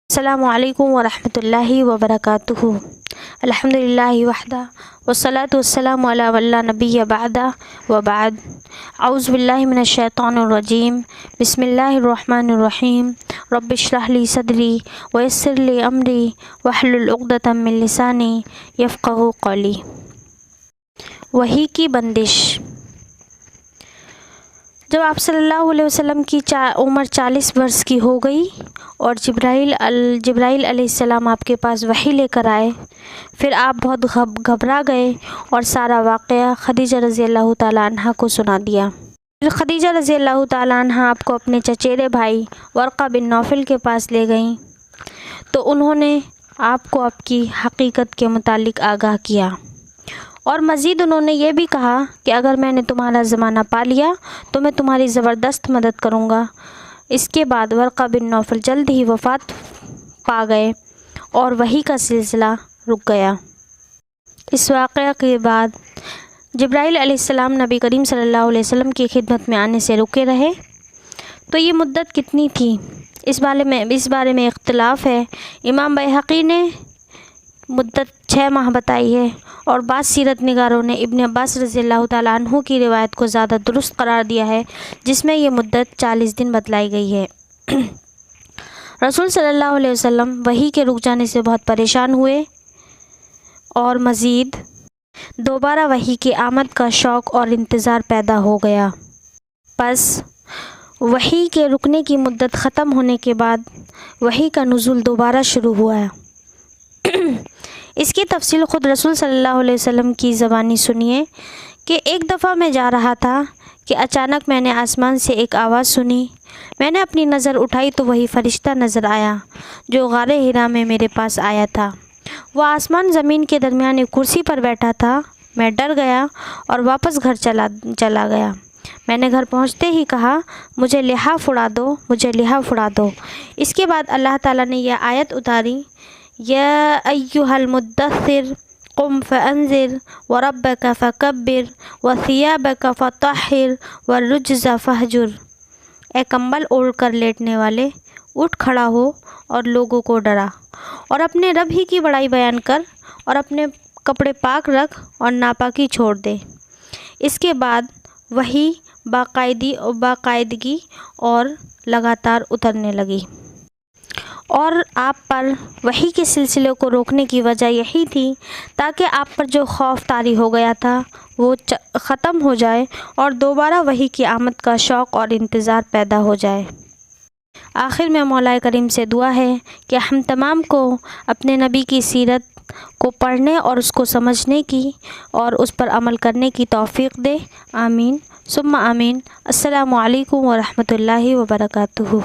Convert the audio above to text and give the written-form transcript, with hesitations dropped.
السلام علیکم ورحمۃ اللہ وبرکاتہ۔ الحمدللہ وحدہ والصلاۃ والسلام علی من لا نبی بعدہ وبعد۔ اعوذ باللہ من الشیطان الرجیم، بسم اللہ الرحمن الرحیم۔ رب اشرح لی صدری ویسر لی امری واحلل عقدۃ من لسانی یفقہوا قولی۔ وحی کی بندش۔ جب آپ صلی اللہ علیہ وسلم کی عمر 40 برس کی ہو گئی اور جبرائیل علیہ السلام آپ کے پاس وحی لے کر آئے، پھر آپ بہت گھبرا گئے اور سارا واقعہ خدیجہ رضی اللہ تعالیٰ عنہ کو سنا دیا۔ پھر خدیجہ رضی اللہ تعالیٰ عنہ آپ کو اپنے چچیرے بھائی ورقہ بن نوفل کے پاس لے گئیں تو انہوں نے آپ کو آپ کی حقیقت کے متعلق آگاہ کیا، اور مزید انہوں نے یہ بھی کہا کہ اگر میں نے تمہارا زمانہ پا لیا تو میں تمہاری زبردست مدد کروں گا۔ اس کے بعد ورقہ بن نوفل جلد ہی وفات پا گئے اور وحی کا سلسلہ رک گیا۔ اس واقعہ کے بعد جبرائیل علیہ السلام نبی کریم صلی اللہ علیہ وسلم کی خدمت میں آنے سے رکے رہے۔ تو یہ مدت کتنی تھی، اس بارے میں اختلاف ہے۔ امام بیہقی نے مدت 6 ماہ بتائی ہے، اور بعض سیرت نگاروں نے ابن عباس رضی اللہ تعالیٰ عنہ کی روایت کو زیادہ درست قرار دیا ہے، جس میں یہ مدت 40 دن بتلائی گئی ہے۔ رسول صلی اللہ علیہ وسلم وحی کے رک جانے سے بہت پریشان ہوئے اور مزید دوبارہ وحی کی آمد کا شوق اور انتظار پیدا ہو گیا۔ پس وحی کے رکنے کی مدت ختم ہونے کے بعد وحی کا نزول دوبارہ شروع ہوا۔ اس کی تفصیل خود رسول صلی اللہ علیہ وسلم کی زبانی سنیے کہ ایک دفعہ میں جا رہا تھا کہ اچانک میں نے آسمان سے ایک آواز سنی۔ میں نے اپنی نظر اٹھائی تو وہی فرشتہ نظر آیا جو غار حرا میں میرے پاس آیا تھا۔ وہ آسمان زمین کے درمیان ایک کرسی پر بیٹھا تھا۔ میں ڈر گیا اور واپس گھر چلا گیا۔ میں نے گھر پہنچتے ہی کہا، مجھے لحاف اڑا دو، مجھے لحاف اڑا دو۔ اس کے بعد اللہ تعالیٰ نے یہ آیت اتاری، یا ایھا المدثر قم فانذر وربک فکبر وثیابک فطہر والرجز فہجر۔ اے کمبل اوڑھ کر لیٹنے والے، اٹھ کھڑا ہو اور لوگوں کو ڈرا، اور اپنے رب ہی کی بڑائی بیان کر، اور اپنے کپڑے پاک رکھ اور ناپاکی چھوڑ دے۔ اس کے بعد وحی باقاعدگی اور لگاتار اترنے لگی، اور آپ پر وحی کے سلسلے کو روکنے کی وجہ یہی تھی تاکہ آپ پر جو خوف طاری ہو گیا تھا وہ ختم ہو جائے اور دوبارہ وحی کی آمد کا شوق اور انتظار پیدا ہو جائے۔ آخر میں مولا کریم سے دعا ہے کہ ہم تمام کو اپنے نبی کی سیرت کو پڑھنے اور اس کو سمجھنے کی اور اس پر عمل کرنے کی توفیق دے۔ آمین ثم آمین۔ السلام علیکم ورحمۃ اللہ وبرکاتہ۔